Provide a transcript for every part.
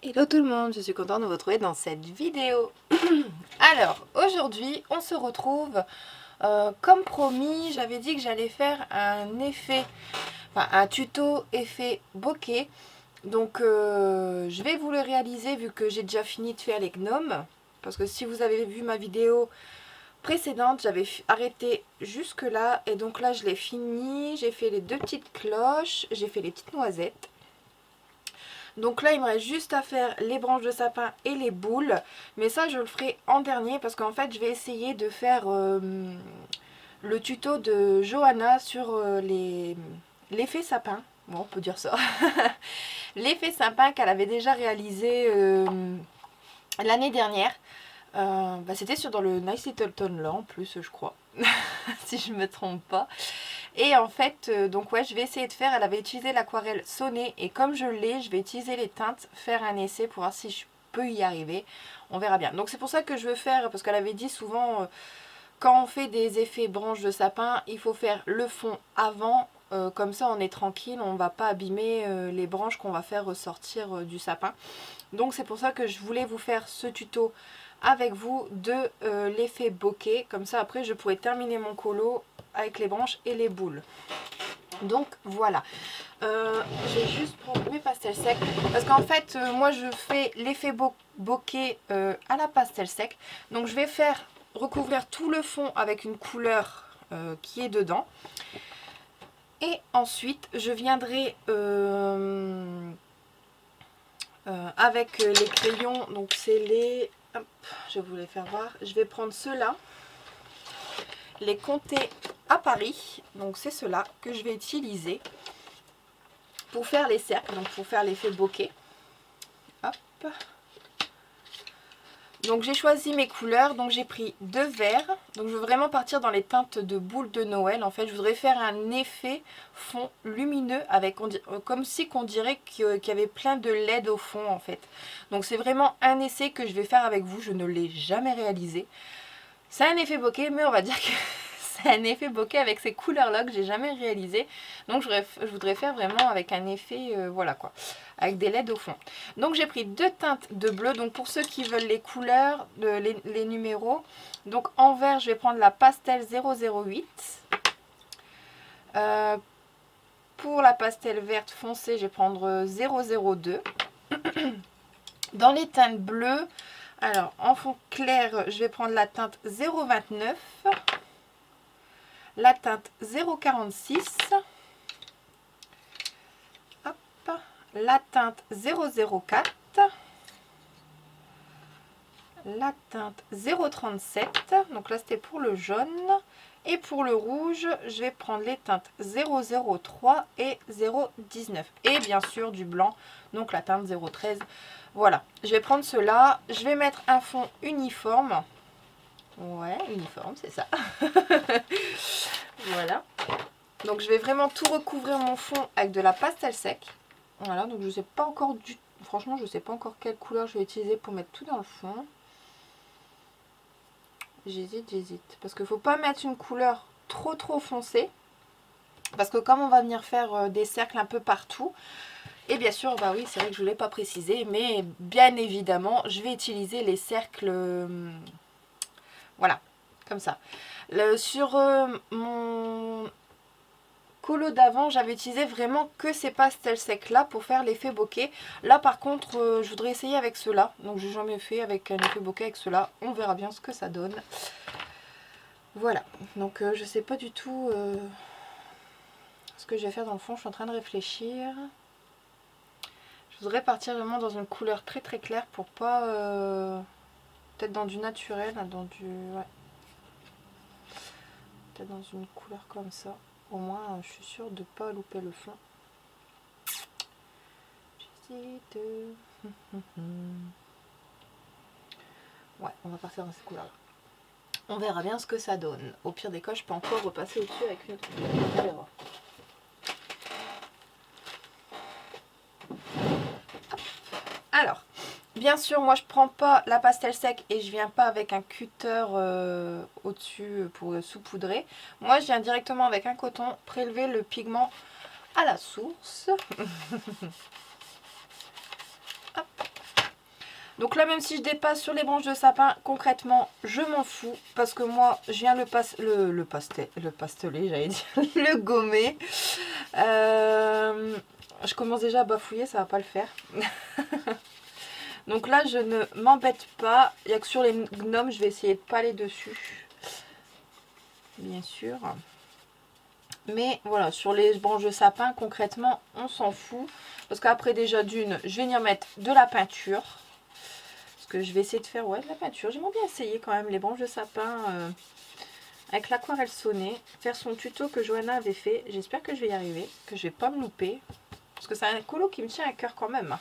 Hello tout le monde, je suis contente de vous retrouver dans cette vidéo. Alors, aujourd'hui, on se retrouve. Comme promis, j'avais dit que j'allais faire un tuto effet bokeh. Donc, je vais vous le réaliser vu que j'ai déjà fini de faire les gnomes. Parce que si vous avez vu ma vidéo précédente, j'avais arrêté jusque là. Et donc là, je l'ai fini. J'ai fait les deux petites cloches, j'ai fait les petites noisettes. Donc là, il me reste juste à faire les branches de sapin et les boules. Mais ça, je le ferai en dernier parce qu'en fait, je vais essayer de faire le tuto de Johanna sur l'effet sapin. Bon, on peut dire ça. L'effet sapin qu'elle avait déjà réalisé l'année dernière. C'était dans le Nice Little Town là en plus, je crois. Si je me trompe pas. Et en fait, donc ouais, je vais essayer de faire. Elle avait utilisé l'aquarelle Sonnet et comme je l'ai, je vais utiliser les teintes, faire un essai pour voir si je peux y arriver. On verra bien. Donc c'est pour ça que je veux faire, parce qu'elle avait dit souvent, quand on fait des effets branches de sapin, il faut faire le fond avant. Comme ça on est tranquille, on ne va pas abîmer les branches qu'on va faire ressortir du sapin. Donc c'est pour ça que je voulais vous faire ce tuto avec vous de l'effet bokeh. Comme ça après je pourrais terminer mon colo avec les branches et les boules. Donc voilà. Je vais juste prendre mes pastels secs. Parce qu'en fait moi je fais l'effet bokeh à la pastel sec. Donc je vais faire recouvrir tout le fond avec une couleur qui est dedans. Et ensuite je viendrai avec les crayons. Donc c'est les... Hop, je vais vous les faire voir. Je vais prendre ceux-là. Les Comté à Paris. Donc c'est ceux-là que je vais utiliser pour faire les cercles. Donc pour faire l'effet bokeh. Hop. Donc j'ai choisi mes couleurs, donc j'ai pris deux verts. Donc je veux vraiment partir dans les teintes de boules de Noël. En fait je voudrais faire un effet fond lumineux avec comme si qu'on dirait qu'il y avait plein de LED au fond en fait. Donc c'est vraiment un essai que je vais faire avec vous, je ne l'ai jamais réalisé. C'est un effet bokeh mais on va dire que c'est un effet bokeh avec ces couleurs là que j'ai jamais réalisé. Donc je voudrais faire vraiment avec un effet, voilà quoi, avec des LED au fond. Donc j'ai pris deux teintes de bleu. Donc pour ceux qui veulent les couleurs, les numéros. Donc en vert je vais prendre la pastel 008. Pour la pastel verte foncée je vais prendre 002. Dans les teintes bleues, alors en fond clair je vais prendre la teinte 029. La teinte 046, hop, la teinte 004, la teinte 037, donc là c'était pour le jaune, et pour le rouge je vais prendre les teintes 003 et 019, et bien sûr du blanc, donc la teinte 013. Voilà, je vais prendre cela, je vais mettre un fond uniforme. Ouais, uniforme, c'est ça. Voilà. Donc je vais vraiment tout recouvrir mon fond avec de la pastel sec. Voilà, donc je sais pas encore franchement, je sais pas encore quelle couleur je vais utiliser pour mettre tout dans le fond. J'hésite. Parce qu'il faut pas mettre une couleur trop foncée. Parce que comme on va venir faire des cercles un peu partout. Et bien sûr, bah oui, c'est vrai que je ne l'ai pas précisé. Mais bien évidemment, je vais utiliser les cercles... voilà, comme ça. Sur mon colo d'avant, j'avais utilisé vraiment que ces pastels secs là pour faire l'effet bokeh. Là par contre, je voudrais essayer avec ceux-là. Donc j'ai jamais fait avec un effet bokeh avec ceux-là. On verra bien ce que ça donne. Voilà, donc je sais pas du tout ce que je vais faire dans le fond. Je suis en train de réfléchir. Je voudrais partir vraiment dans une couleur très claire pour pas... peut-être dans du naturel, dans du... ouais. Peut-être dans une couleur comme ça. Au moins, je suis sûre de ne pas louper le fond. J'hésite. Ouais, on va partir dans cette couleur-là. On verra bien ce que ça donne. Au pire des cas, je peux encore repasser au-dessus avec une autre couleur. On verra. Alors, bien sûr, moi je prends pas la pastel sec et je viens pas avec un cutter au-dessus pour saupoudrer. Moi je viens directement avec un coton prélever le pigment à la source. Hop. Donc là, même si je dépasse sur les branches de sapin, concrètement, je m'en fous. Parce que moi, je viens le pasteler, j'allais dire, le gommer. Je commence déjà à bafouiller, ça va pas le faire. Donc là, je ne m'embête pas. Il n'y a que sur les gnomes, je vais essayer de pas aller dessus. Bien sûr. Mais voilà, sur les branches de sapin, concrètement, on s'en fout. Parce qu'après, déjà d'une, je vais venir mettre de la peinture. Parce que je vais essayer de faire, ouais, de la peinture. J'aimerais bien essayer quand même les branches de sapin avec l'aquarelle sonnée. Faire son tuto que Johanna avait fait. J'espère que je vais y arriver, que je vais pas me louper. Parce que c'est un colo qui me tient à cœur quand même.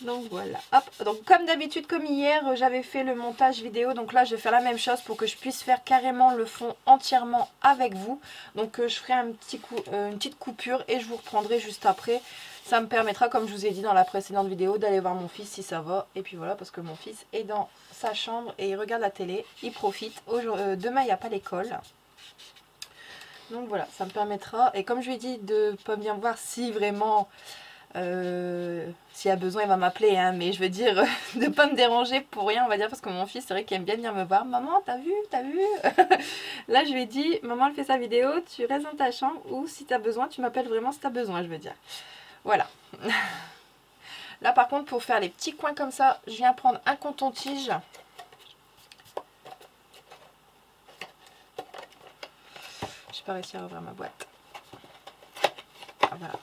Donc voilà, hop, donc comme d'habitude, comme hier, j'avais fait le montage vidéo, donc là je vais faire la même chose pour que je puisse faire carrément le fond entièrement avec vous. Donc je ferai une petite coupure et je vous reprendrai juste après. Ça me permettra, comme je vous ai dit dans la précédente vidéo, d'aller voir mon fils si ça va. Et puis voilà, parce que mon fils est dans sa chambre et il regarde la télé, il profite. Demain il n'y a pas l'école. Donc voilà, ça me permettra, et comme je lui ai dit de ne pas bien voir si vraiment... s'il y a besoin il va m'appeler hein, mais je veux dire de ne pas me déranger pour rien, on va dire, parce que mon fils c'est vrai qu'il aime bien venir me voir. Maman, t'as vu Là je lui ai dit, maman elle fait sa vidéo, tu restes dans ta chambre, ou si t'as besoin tu m'appelles vraiment si t'as besoin, je veux dire. Voilà. Là par contre, pour faire les petits coins comme ça, je viens prendre un coton-tige. Je n'ai pas réussi à ouvrir ma boîte. Ah, voilà.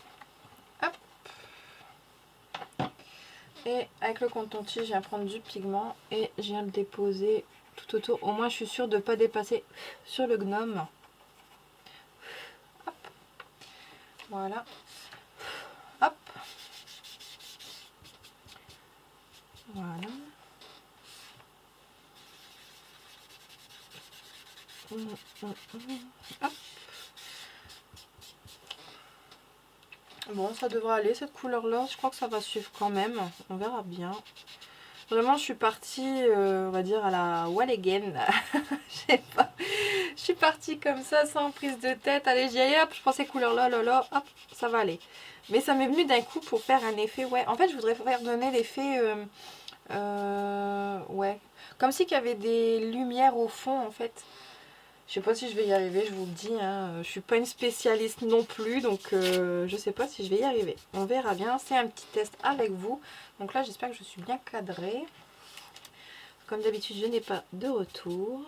Et avec le coton-tige, je viens prendre du pigment et je viens le déposer tout autour. Au moins, je suis sûre de ne pas dépasser sur le gnome. Hop. Voilà. Hop. Voilà. Hop. Bon, ça devrait aller cette couleur-là. Je crois que ça va suivre quand même. On verra bien. Vraiment, je suis partie, on va dire, à la wall again. Je sais pas. Je suis partie comme ça, sans prise de tête. Allez, j'y allais, hop, je prends ces couleurs-là, là, hop, ça va aller. Mais ça m'est venu d'un coup pour faire un effet, ouais. En fait, je voudrais faire donner l'effet, ouais. Comme si qu'il y avait des lumières au fond, en fait. Je sais pas si je vais y arriver, je vous le dis, hein. Je suis pas une spécialiste non plus, donc je sais pas si je vais y arriver. On verra bien, c'est un petit test avec vous. Donc là, j'espère que je suis bien cadrée. Comme d'habitude, je n'ai pas de retour.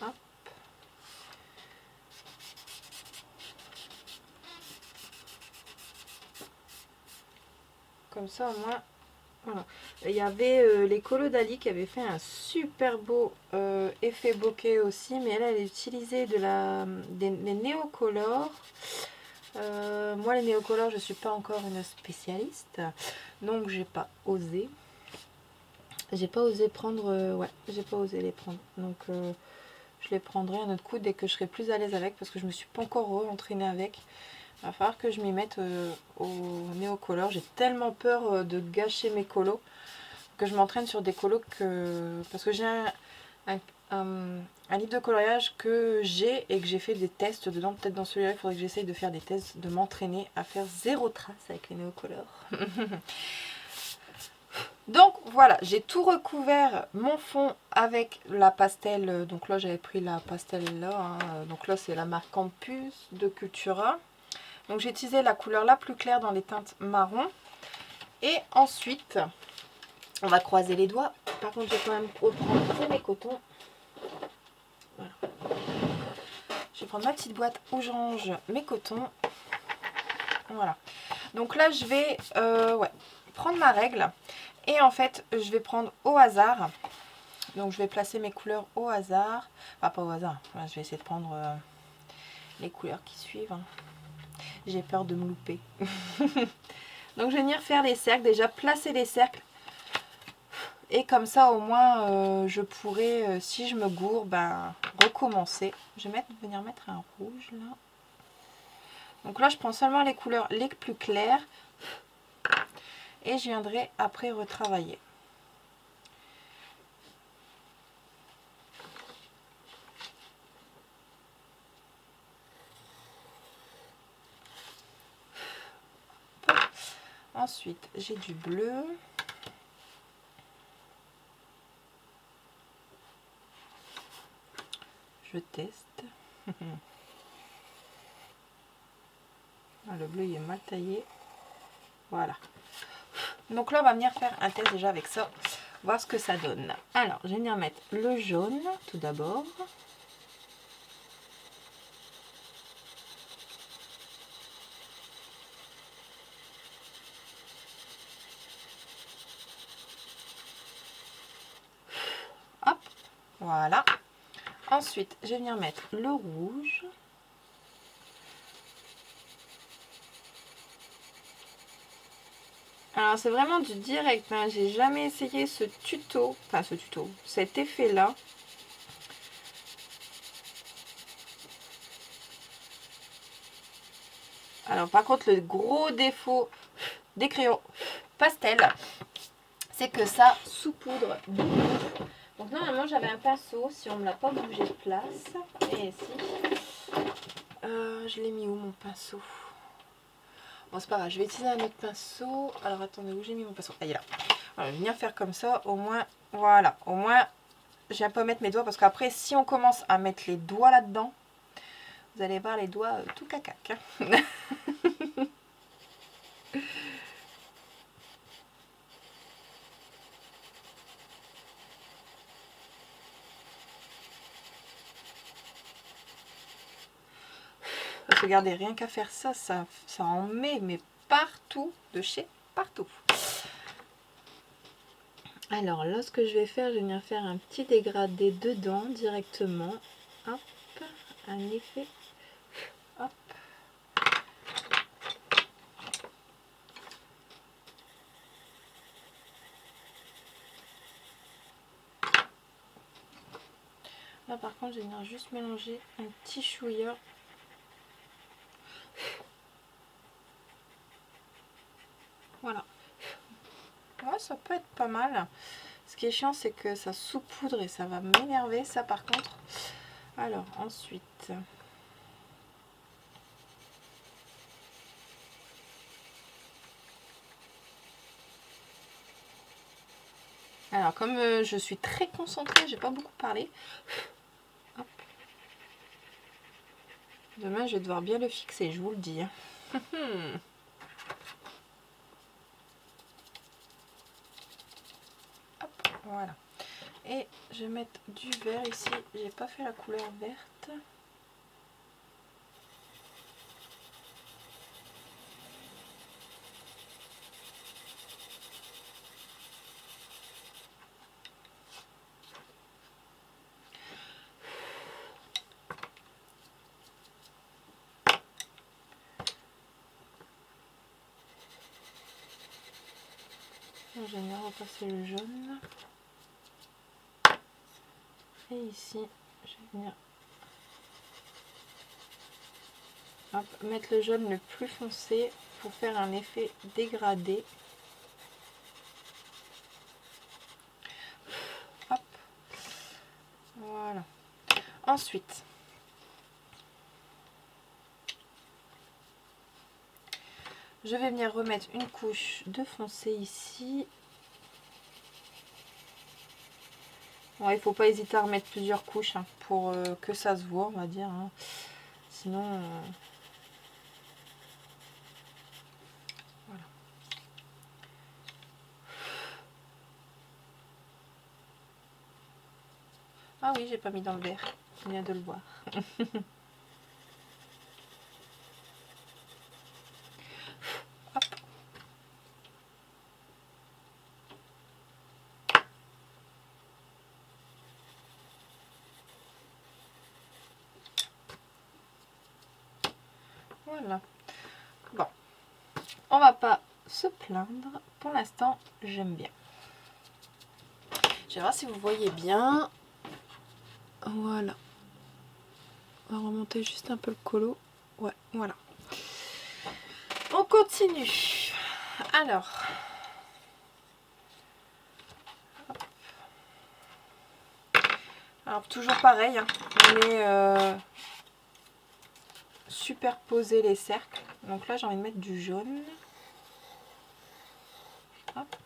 Hop. Comme ça, au moins, voilà. Il y avait les colos d'Ali qui avaient fait un super beau effet bokeh aussi, mais elle utilisait des néocolores. Moi, les néocolores, je ne suis pas encore une spécialiste, donc j'ai pas osé. J'ai pas osé prendre, ouais, j'ai pas osé les prendre. Donc je les prendrai un autre coup dès que je serai plus à l'aise avec, parce que je me suis pas encore entraînée avec. Il va falloir que je m'y mette au néocolore. J'ai tellement peur de gâcher mes colos que je m'entraîne sur des colos parce que j'ai un livre de coloriage que j'ai et que j'ai fait des tests dedans. Peut-être dans celui-là, il faudrait que j'essaye de faire des tests, de m'entraîner à faire zéro trace avec les néocolores. Donc voilà, j'ai tout recouvert mon fond avec la pastel. Donc là, j'avais pris la pastel là. Hein. Donc là, c'est la marque Campus de Cultura. Donc j'ai utilisé la couleur la plus claire dans les teintes marron. Et ensuite, on va croiser les doigts. Par contre, je vais quand même reprendre mes cotons. Voilà. Je vais prendre ma petite boîte où je range mes cotons. Voilà. Donc là, je vais ouais, prendre ma règle. Et en fait, je vais prendre au hasard. Donc je vais placer mes couleurs au hasard. Enfin, pas au hasard. Voilà, je vais essayer de prendre les couleurs qui suivent. Hein. J'ai peur de me louper. Donc je vais venir faire les cercles. Déjà, placer les cercles. Et comme ça, au moins, je pourrai, si je me gourre, ben, recommencer. Je vais venir mettre un rouge là. Donc là, je prends seulement les couleurs les plus claires. Et je viendrai après retravailler. Ensuite, j'ai du bleu. Je teste. Le bleu il est mal taillé. Voilà. Donc là on va venir faire un test déjà avec ça. Voir ce que ça donne. Alors je vais venir mettre le jaune tout d'abord. Hop. Voilà. Ensuite je vais venir mettre le rouge. Alors c'est vraiment du direct, hein. J'ai jamais essayé ce tuto, enfin cet effet là. Alors par contre le gros défaut des crayons pastel, c'est que ça saupoudre beaucoup. Donc normalement j'avais un pinceau, si on ne me l'a pas bougé de place, et ici, je l'ai mis où mon pinceau? Bon c'est pas grave, je vais utiliser un autre pinceau. Alors attendez, où j'ai mis mon pinceau? Ah il est là. Alors, je vais venir faire comme ça, au moins, voilà, au moins j'ai un peu à mettre mes doigts, parce qu'après si on commence à mettre les doigts là-dedans, vous allez voir les doigts tout cacac. Hein. Regardez, rien qu'à faire ça, ça en met, mais partout, de chez partout. Alors là, ce que je vais faire, je vais venir faire un petit dégradé dedans directement. Hop, un effet. Hop. Là par contre, je vais venir juste mélanger un petit chouïa. Voilà. Ouais, ça peut être pas mal. Ce qui est chiant, c'est que ça saupoudre et ça va m'énerver, ça par contre. Alors, ensuite... Alors, comme je suis très concentrée, j'ai pas beaucoup parlé. Hop. Demain, je vais devoir bien le fixer, je vous le dis. Hop, voilà. Et je vais mettre du vert ici. J'ai pas fait la couleur verte. Je vais venir repasser le jaune. Et ici, je vais venir mettre le jaune le plus foncé pour faire un effet dégradé. Hop. Voilà. Ensuite, je vais venir remettre une couche de foncé ici. Bon, il ne faut pas hésiter à remettre plusieurs couches hein, pour que ça se voit, on va dire. Hein. Sinon... Voilà. Ah oui, j'ai pas mis dans le verre. Je viens de le voir. Hop. Voilà. Bon. On va pas se plaindre. Pour l'instant, j'aime bien. Je vais voir si vous voyez bien. Voilà. On va remonter juste un peu le colo. Ouais, voilà. On continue. Alors toujours pareil, hein. On est superposer les cercles. Donc là, j'ai envie de mettre du jaune. Hop.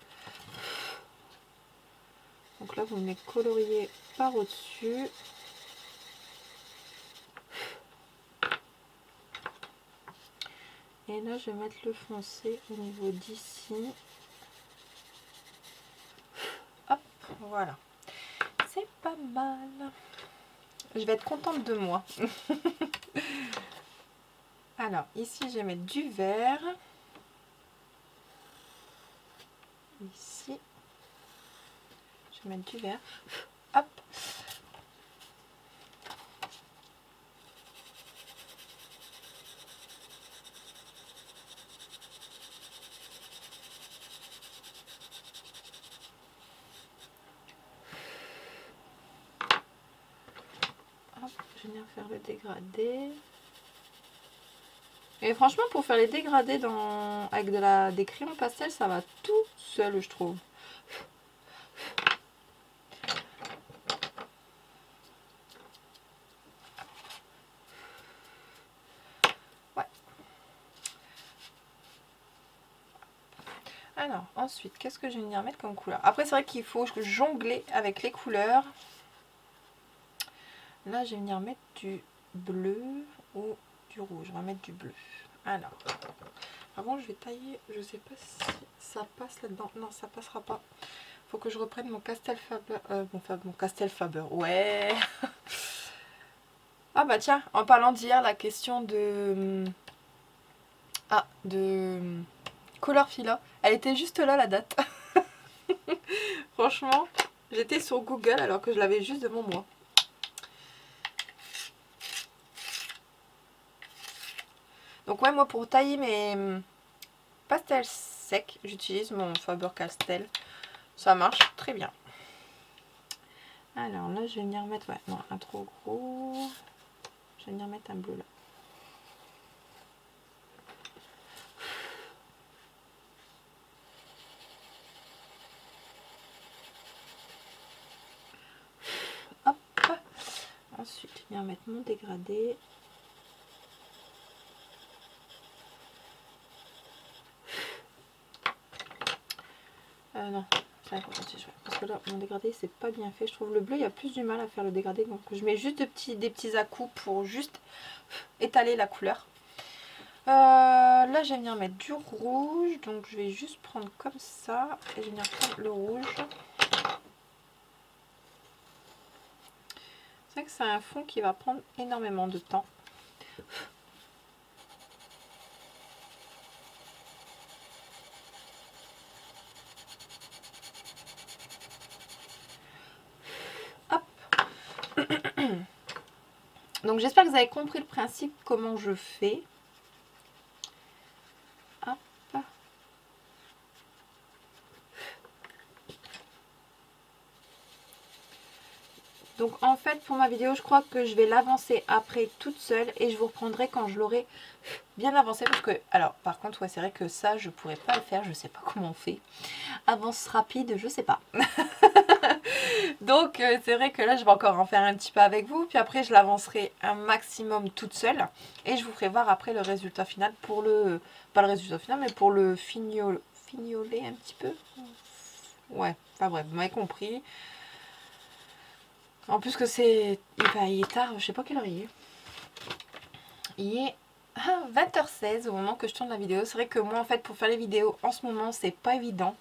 Donc là, vous me les coloriez par au-dessus. Et là, je vais mettre le foncé au niveau d'ici. Hop, voilà. C'est pas mal. Je vais être contente de moi. Alors, ici, je vais mettre du vert. Ici, je vais mettre du vert. Hop. Hop, je viens faire le dégradé. Et franchement, pour faire les dégradés avec des crayons pastel, ça va tout seul, je trouve. Ouais. Alors, ensuite, qu'est-ce que je vais venir mettre comme couleur? Après, c'est vrai qu'il faut jongler avec les couleurs. Là, je vais venir mettre du bleu ou du rouge. On va mettre du bleu. Alors, avant, je vais tailler. Je sais pas si ça passe là-dedans. Non, ça passera pas. Faut que je reprenne mon Castel Faber. Mon Castel Faber. Ouais. Ah bah tiens, en parlant d'hier, la question de... Ah, de... Color Fila. Elle était juste là, la date. Franchement, j'étais sur Google alors que je l'avais juste devant moi. Donc ouais, moi pour tailler mes pastels secs, j'utilise mon Faber-Castell. Ça marche très bien. Alors là, je vais venir mettre... Ouais, non, un trop gros. Je vais venir mettre un bleu là. Hop. Ensuite, je vais venir mettre mon dégradé. Non, ça va, parce que là, mon dégradé, c'est pas bien fait. Je trouve le bleu, il y a plus du mal à faire le dégradé. Donc, je mets juste des petits à-coups pour juste étaler la couleur. Là, je vais venir mettre du rouge. Donc, je vais juste prendre comme ça. Et je vais venir prendre le rouge. C'est vrai que c'est un fond qui va prendre énormément de temps. Hop. Donc j'espère que vous avez compris le principe, comment je fais. Hop. Donc en fait pour ma vidéo, je crois que je vais l'avancer après toute seule et je vous reprendrai quand je l'aurai bien avancé. Parce que, alors par contre, ouais, c'est vrai que ça, je pourrais pas le faire, je sais pas comment on fait. Avance rapide, je sais pas. Donc c'est vrai que là, je vais encore en faire un petit peu avec vous. Puis après, je l'avancerai un maximum toute seule. Et je vous ferai voir après le résultat final pour le... Pas le résultat final, mais pour le fignoler un petit peu. Ouais, enfin bref, vous m'avez compris. En plus que c'est... il est tard, je sais pas quelle heure il est. Il est 20h16 au moment que je tourne la vidéo. C'est vrai que moi en fait pour faire les vidéos en ce moment c'est pas évident.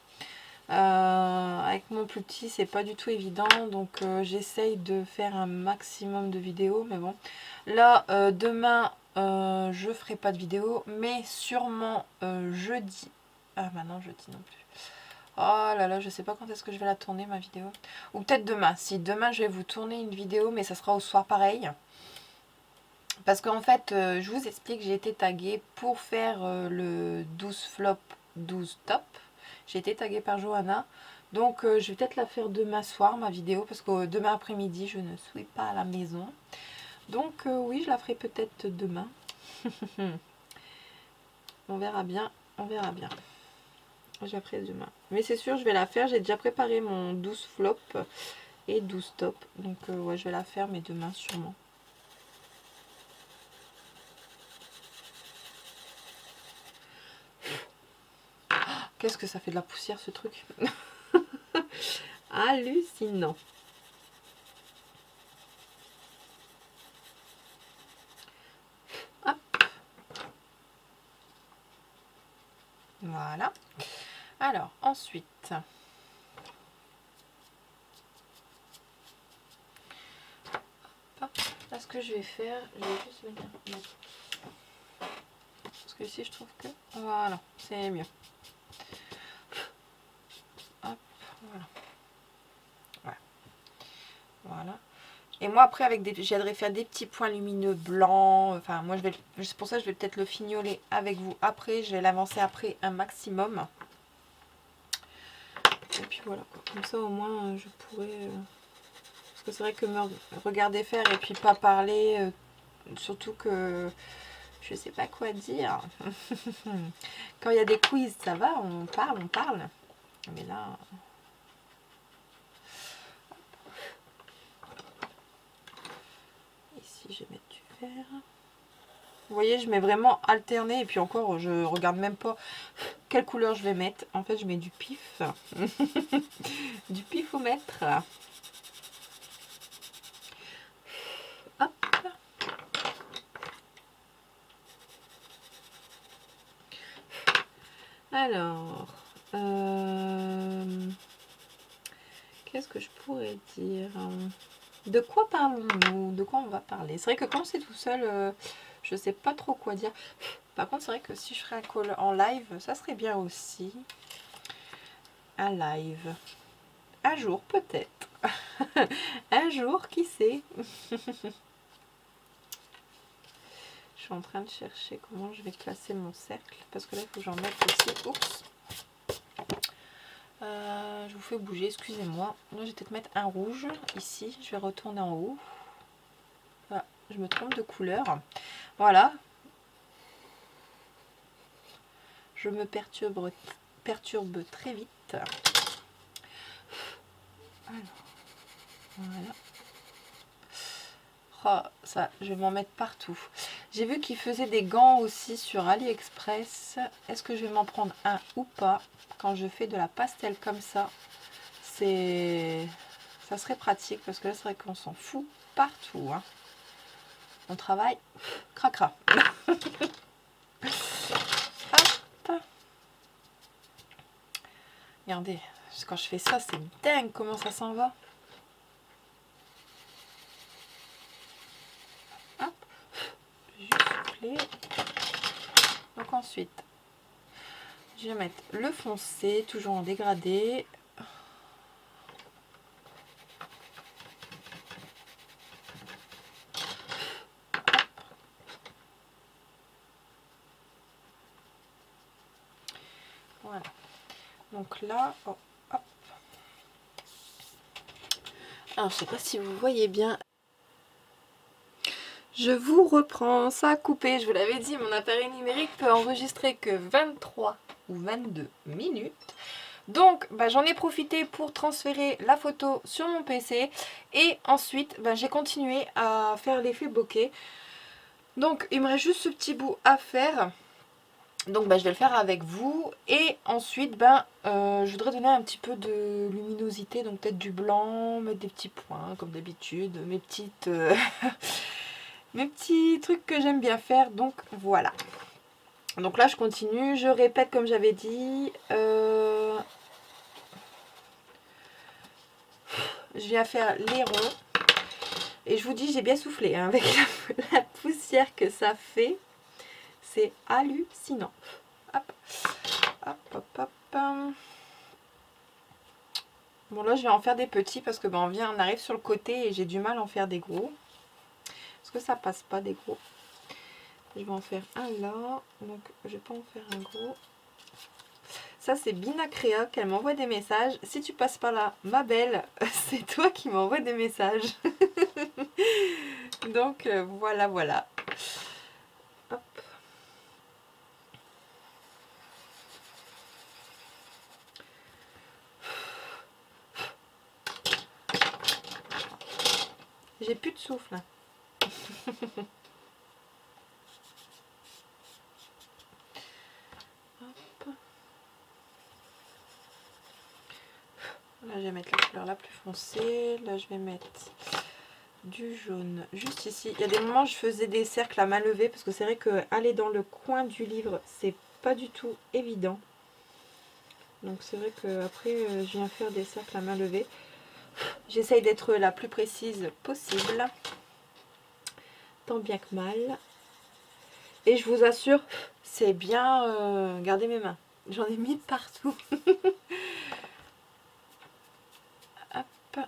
Avec mon plus petit c'est pas du tout évident. Donc j'essaye de faire un maximum de vidéos. Mais bon. Là demain je ferai pas de vidéo. Mais sûrement jeudi. Ah bah non jeudi non plus. Oh là là, je sais pas quand est-ce que je vais la tourner ma vidéo. Ou peut-être demain. Si demain je vais vous tourner une vidéo, mais ça sera au soir pareil. Parce qu'en fait, je vous explique, j'ai été taguée pour faire le 12 flop, 12 top. J'ai été taguée par Johanna. Donc je vais peut-être la faire demain soir ma vidéo. Parce que demain après-midi, je ne suis pas à la maison. Donc oui, je la ferai peut-être demain. On verra bien, on verra bien. Je la ferai demain. Mais c'est sûr, je vais la faire. J'ai déjà préparé mon 12 flop et 12 top. Donc ouais, je vais la faire, mais demain sûrement. Qu'est-ce que ça fait de la poussière ce truc? Hallucinant. Hop. Voilà. Alors, ensuite, là, ce que je vais faire, je vais juste venir mettre. Parce que ici, je trouve que voilà, c'est mieux. Hop, voilà. Voilà. Voilà. Et moi, après, avec des, j'aimerais faire des petits points lumineux blancs. Enfin, moi, c'est pour ça que je vais peut-être le fignoler avec vous après. Je vais l'avancer après un maximum. Et puis voilà, quoi. Comme ça, au moins, je pourrais... Parce que c'est vrai que me regarder faire et puis pas parler, surtout que je sais pas quoi dire. Quand il y a des quiz, ça va, on parle. Mais là... Ici, je vais mettre du vert. Vous voyez, je mets vraiment alterné. Et puis encore, je regarde même pas quelle couleur je vais mettre. En fait, je mets du pif. Du pifomètre. Hop. Alors... qu'est-ce que je pourrais dire? De quoi parlons-nous? De quoi on va parler? C'est vrai que quand c'est tout seul, je sais pas trop quoi dire. Par contre, c'est vrai que si je ferais un call en live, ça serait bien aussi. Un live. Un jour, peut-être. Un jour, qui sait? Je suis en train de chercher comment je vais classer mon cercle. Parce que là, il faut que j'en mette aussi. Oups. Je vous fais bouger, excusez-moi. Là, je vais peut-être mettre un rouge ici. Je vais retourner en haut. Voilà, je me trompe de couleur. Voilà. Je me perturbe très vite. Alors, voilà. Oh, ça, je vais m'en mettre partout. J'ai vu qu'ils faisaient des gants aussi sur AliExpress. Est-ce que je vais m'en prendre un ou pas? Quand je fais de la pastel comme ça, ça serait pratique parce que là, c'est vrai qu'on s'en fout partout. Hein. On travaille cracra. Hop. Regardez, quand je fais ça, c'est dingue comment ça s'en va. Hop. Juste souffler. Donc ensuite, je vais mettre le foncé, toujours en dégradé. Voilà. Donc là, oh, hop. Alors, je sais pas si vous voyez bien. Je vous reprends, ça a coupé. Je vous l'avais dit, mon appareil numérique peut enregistrer que 23 ou 22 minutes. Donc, j'en ai profité pour transférer la photo sur mon PC. Et ensuite, j'ai continué à faire l'effet bokeh. Donc, il me reste juste ce petit bout à faire. Donc je vais le faire avec vous et ensuite je voudrais donner un petit peu de luminosité, donc peut-être du blanc, mettre des petits points comme d'habitude, mes petites mes petits trucs que j'aime bien faire, donc voilà. Donc là je continue, je répète comme j'avais dit, je viens faire les ronds et je vous dis j'ai bien soufflé hein, avec la poussière que ça fait, c'est hallucinant. Hop, hop, hop, hop. Bon là je vais en faire des petits parce que on arrive sur le côté et j'ai du mal à en faire des gros. Parce que ça passe pas des gros. Je vais en faire un là. Donc je vais pas en faire un gros. Ça c'est Bina Créa qu'elle m'envoie des messages. Si tu passes pas là, ma belle, c'est toi qui m'envoie des messages. Donc voilà, voilà. Hop. J'ai plus de souffle. Hop. Là, je vais mettre la couleur la plus foncée. Là, je vais mettre du jaune juste ici. Il y a des moments, je faisais des cercles à main levée parce que c'est vrai que aller dans le coin du livre, c'est pas du tout évident. Donc, c'est vrai que après, je viens faire des cercles à main levée. J'essaye d'être la plus précise possible, tant bien que mal. Et je vous assure, c'est bien... Regardez mes mains, j'en ai mis partout. Hop.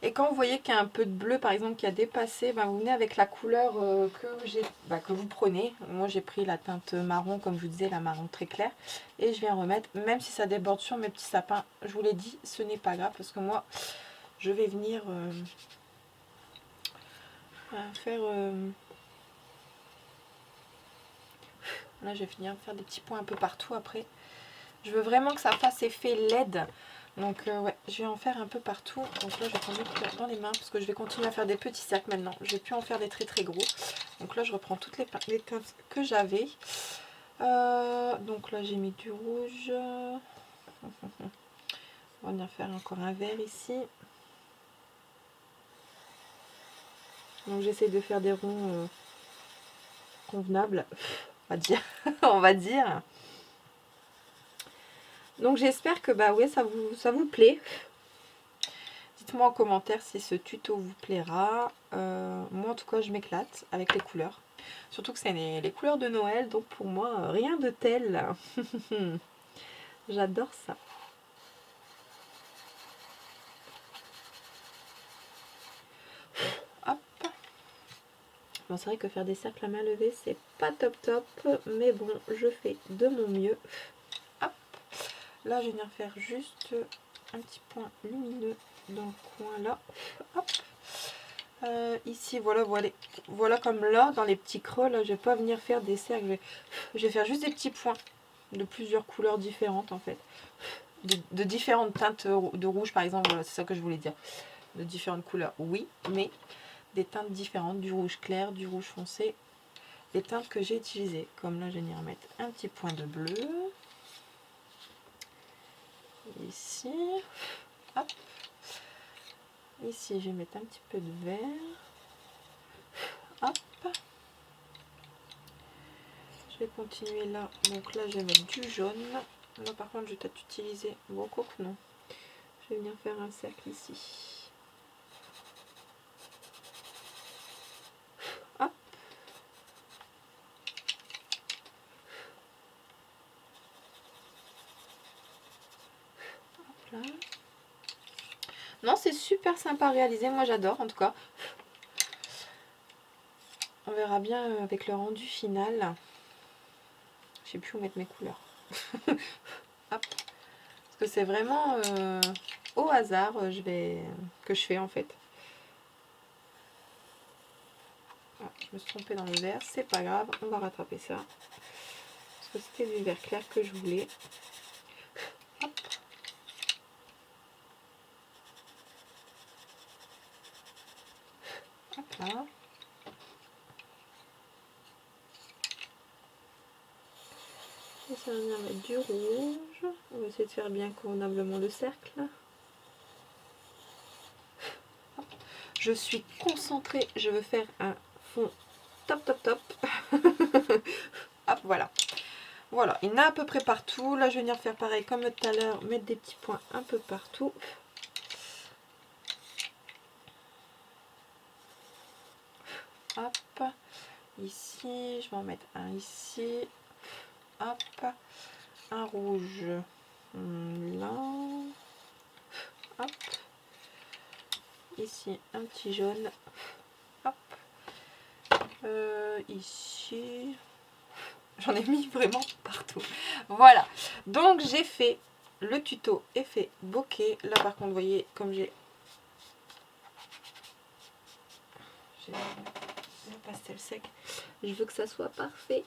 Et quand vous voyez qu'il y a un peu de bleu, par exemple, qui a dépassé, ben, vous venez avec la couleur que vous prenez. Moi, j'ai pris la teinte marron, comme je vous disais, la marron très claire. Et je viens remettre, même si ça déborde sur mes petits sapins, je vous l'ai dit, ce n'est pas grave, parce que moi, je vais venir faire... Là, je vais finir de faire des petits points un peu partout après. Je veux vraiment que ça fasse effet LED. Donc, ouais, je vais en faire un peu partout. Donc là, je vais prendre une couleur dans les mains parce que je vais continuer à faire des petits cercles maintenant. Je vais plus en faire des très très gros. Donc là, je reprends toutes les teintes que j'avais. Donc là, j'ai mis du rouge. On va venir faire encore un vert ici. Donc, j'essaie de faire des ronds convenables, on va dire. On va dire. Donc j'espère que bah ouais, ça vous plaît. Dites-moi en commentaire si ce tuto vous plaira. Moi en tout cas je m'éclate avec les couleurs. Surtout que c'est les couleurs de Noël, donc pour moi rien de tel. J'adore ça. Hop. Bon, c'est vrai que faire des cercles à main levée c'est pas top top, mais bon je fais de mon mieux. Hop. Là je vais venir faire juste un petit point lumineux dans le coin là. Hop. Ici voilà comme là dans les petits creux là, je vais pas venir faire des cercles, je vais faire juste des petits points de plusieurs couleurs différentes en fait, de différentes teintes de rouge par exemple. Voilà, c'est ça que je voulais dire, de différentes couleurs, oui, mais des teintes différentes, du rouge clair, du rouge foncé, les teintes que j'ai utilisées. Comme là je vais venir mettre un petit point de bleu ici. Hop. Ici je vais mettre un petit peu de vert. Hop. Je vais continuer là. Donc là, je vais mettre du jaune. Là, par contre, je vais peut-être utiliser... Bon, quoi que non. Je vais venir faire un cercle ici. Hop. Hop là. Non, c'est super sympa à réaliser. Moi, j'adore, en tout cas. On verra bien avec le rendu final. Je sais plus où mettre mes couleurs. Hop. Parce que c'est vraiment au hasard que je fais en fait. Ah, je me suis trompée dans le vert, c'est pas grave, on va rattraper ça. Parce que c'était du vert clair que je voulais. Hop. Hop là. Et ça va venir mettre du rouge. On va essayer de faire bien convenablement le cercle. Hop. Je suis concentrée, je veux faire un fond top top top. Hop, voilà. Voilà, il y en a à peu près partout. Là, je vais venir faire pareil comme tout à l'heure, mettre des petits points un peu partout. Hop, ici, je vais en mettre un ici. Hop, un rouge là. Hop, ici un petit jaune. Hop, ici. J'en ai mis vraiment partout. Voilà, donc j'ai fait le tuto effet bokeh. Là par contre, vous voyez, comme j'ai le pastel sec, je veux que ça soit parfait.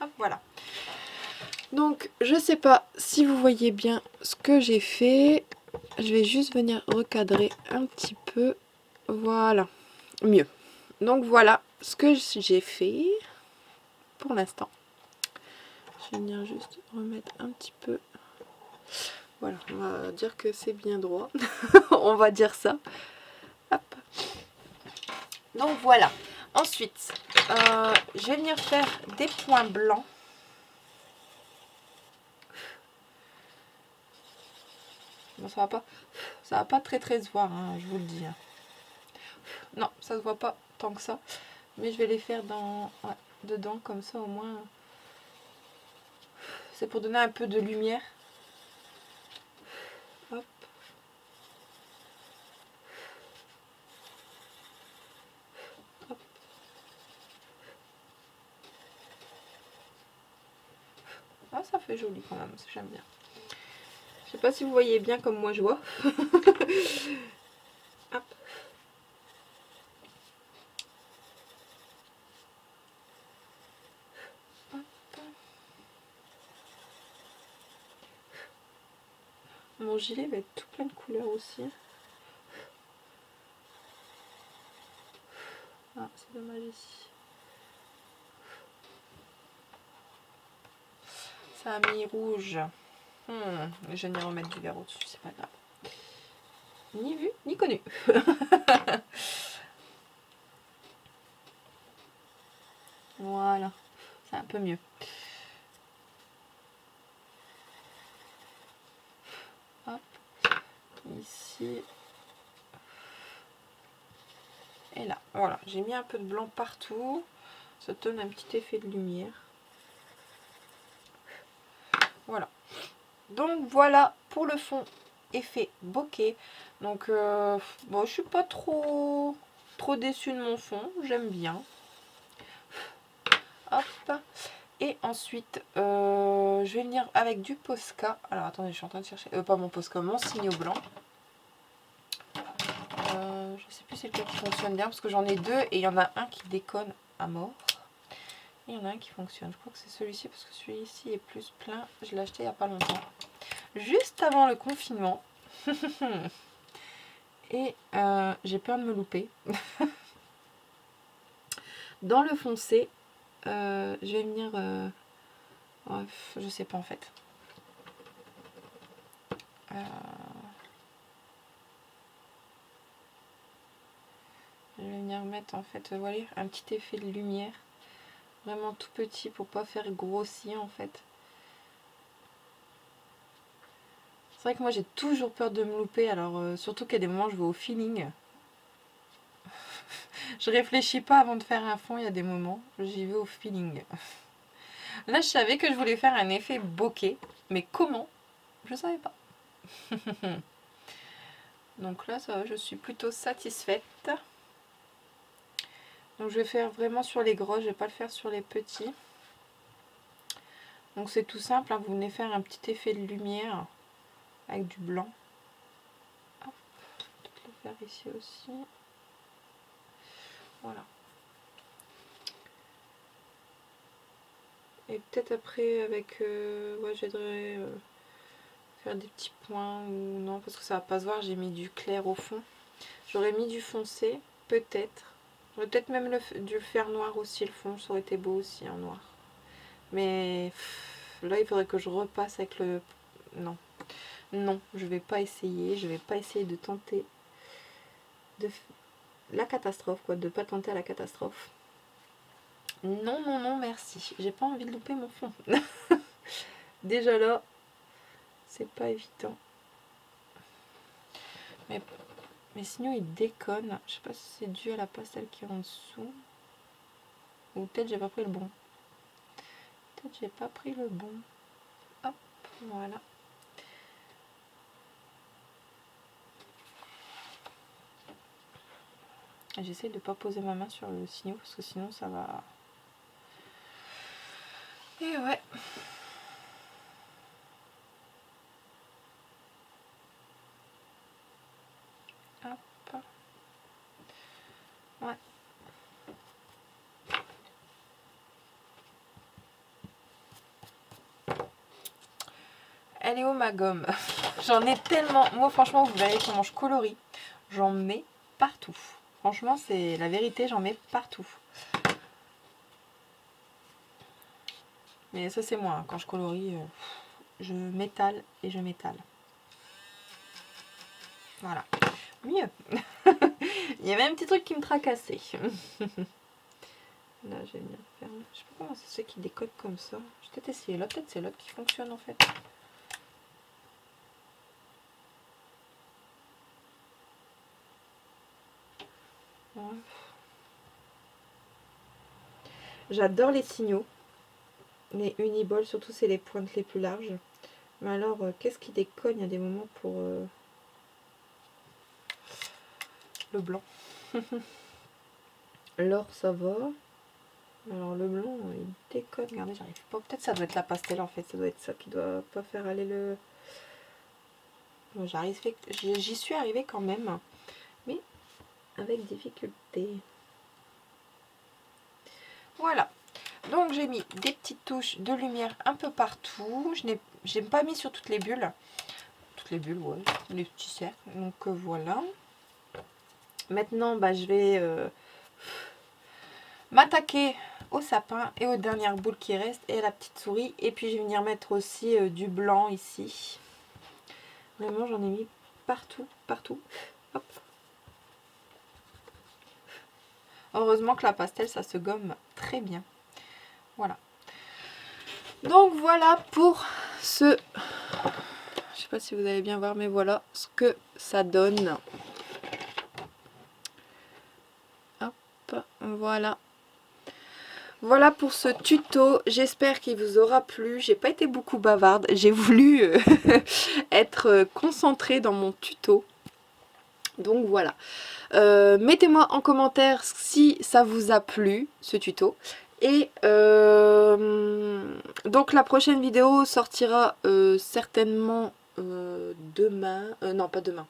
Hop, voilà. Donc je sais pas si vous voyez bien ce que j'ai fait. Je vais juste venir recadrer un petit peu. Voilà, mieux. Donc voilà ce que j'ai fait pour l'instant. Je vais venir juste remettre un petit peu Voilà, on va dire que c'est bien droit. On va dire ça. Hop. Donc voilà. Ensuite, je vais venir faire des points blancs. Bon, ça va pas très se voir, hein, je vous le dis. Hein. Non, ça se voit pas tant que ça. Mais je vais les faire dedans, comme ça au moins. C'est pour donner un peu de lumière. Hop. Hop. Ah, ça fait joli quand même, j'aime bien. Je sais pas si vous voyez bien comme moi je vois. Hop. Mon gilet va être tout plein de couleurs aussi. Ah, c'est dommage ici. Ça a mis rouge. Je vais y remettre du vert au-dessus, c'est pas grave. Ni vu, ni connu. Voilà, c'est un peu mieux. Hop, ici. Et là, voilà, j'ai mis un peu de blanc partout. Ça donne un petit effet de lumière. Voilà. Donc voilà pour le fond effet bokeh. Donc bon, je suis pas trop déçue de mon fond, j'aime bien. Hop. Et ensuite, je vais venir avec du Posca. Alors attendez, je suis en train de chercher. Pas mon Posca, mon Signo blanc. Je sais plus c'est lequel qui fonctionne bien parce que j'en ai deux et il y en a un qui déconne à mort. Et il y en a un qui fonctionne. Je crois que c'est celui-ci parce que celui-ci est plus plein. Je l'ai acheté il n'y a pas longtemps. Juste avant le confinement. Et j'ai peur de me louper. Dans le foncé, je vais venir... je sais pas en fait. Je vais venir mettre en fait, voilà, un petit effet de lumière. Vraiment tout petit pour pas faire grossir en fait. C'est vrai que moi j'ai toujours peur de me louper, alors surtout qu'il y a des moments où je vais au feeling. Je réfléchis pas avant de faire un fond, il y a des moments, j'y vais au feeling. Là je savais que je voulais faire un effet bokeh, mais comment? Je savais pas. Donc là ça va, je suis plutôt satisfaite. Donc je vais faire vraiment sur les gros, je vais pas le faire sur les petits. Donc c'est tout simple, hein, vous venez faire un petit effet de lumière avec du blanc. Hop, peut-être le faire ici aussi. Voilà. Et peut-être après avec... ouais, j'aimerais faire des petits points ou non, parce que ça va pas se voir, j'ai mis du clair au fond. J'aurais mis du foncé, peut-être. J'aurais peut-être même dû faire noir aussi, le fond, ça aurait été beau aussi en noir. Mais là, il faudrait que je repasse avec le... Non. Non, je vais pas essayer. Je vais pas essayer de tenter la catastrophe, quoi. De pas tenter à la catastrophe. Non, non, non, merci. J'ai pas envie de louper mon fond. Déjà là, c'est pas évident. Mais sinon, il déconne. Je sais pas si c'est dû à la pastel qui est en dessous. Ou peut-être j'ai pas pris le bon. Peut-être j'ai pas pris le bon. Hop, voilà. J'essaie de pas poser ma main sur le signaux parce que sinon ça va... Et ouais. Hop. Ouais. Elle est où ma gomme? J'en ai tellement... Moi franchement, vous verrez comment je colorie. J'en mets partout. Franchement, c'est la vérité, j'en mets partout. Mais ça c'est moi, hein. Quand je colorie, je m'étale et je m'étale. Voilà, mieux. Il y avait un petit truc qui me tracassait. Là, je vais bien faire. Je sais pas comment ça se fait qu'il décode comme ça. Je vais peut-être essayer là. Peut-être c'est l'autre qui fonctionne en fait. Ouais. J'adore les signaux. Les unibols, surtout c'est les pointes les plus larges. Mais alors, qu'est-ce qui déconne? Il y a des moments pour le blanc. L'or, ça va. Alors le blanc, il déconne. Regardez, j'arrive pas. Peut-être ça doit être la pastel en fait. Ça doit être ça qui doit pas faire aller le... Bon, j'y suis arrivée quand même. Mais avec difficulté. Voilà. Donc j'ai mis des petites touches de lumière un peu partout. Je n'ai pas mis sur toutes les bulles. Toutes les bulles, ouais. Les petits cercles. Donc voilà. Maintenant, bah, je vais m'attaquer au sapin et aux dernières boules qui restent et à la petite souris. Et puis je vais venir mettre aussi du blanc ici. Vraiment, j'en ai mis partout, partout. Hop. Heureusement que la pastel, ça se gomme très bien. Voilà. Donc voilà pour ce... Je sais pas si vous allez bien voir, mais voilà ce que ça donne. Hop, voilà. Voilà pour ce tuto, j'espère qu'il vous aura plu. J'ai pas été beaucoup bavarde, j'ai voulu être concentrée dans mon tuto. Donc voilà. Mettez-moi en commentaire si ça vous a plu, ce tuto. Et donc la prochaine vidéo sortira certainement demain. Non, pas demain.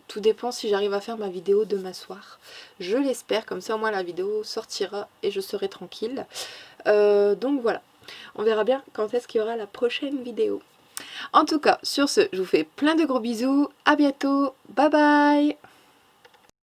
Tout dépend si j'arrive à faire ma vidéo demain soir. Je l'espère, comme ça au moins la vidéo sortira et je serai tranquille. Donc voilà, on verra bien quand est-ce qu'il y aura la prochaine vidéo. En tout cas, sur ce, je vous fais plein de gros bisous, à bientôt, bye bye.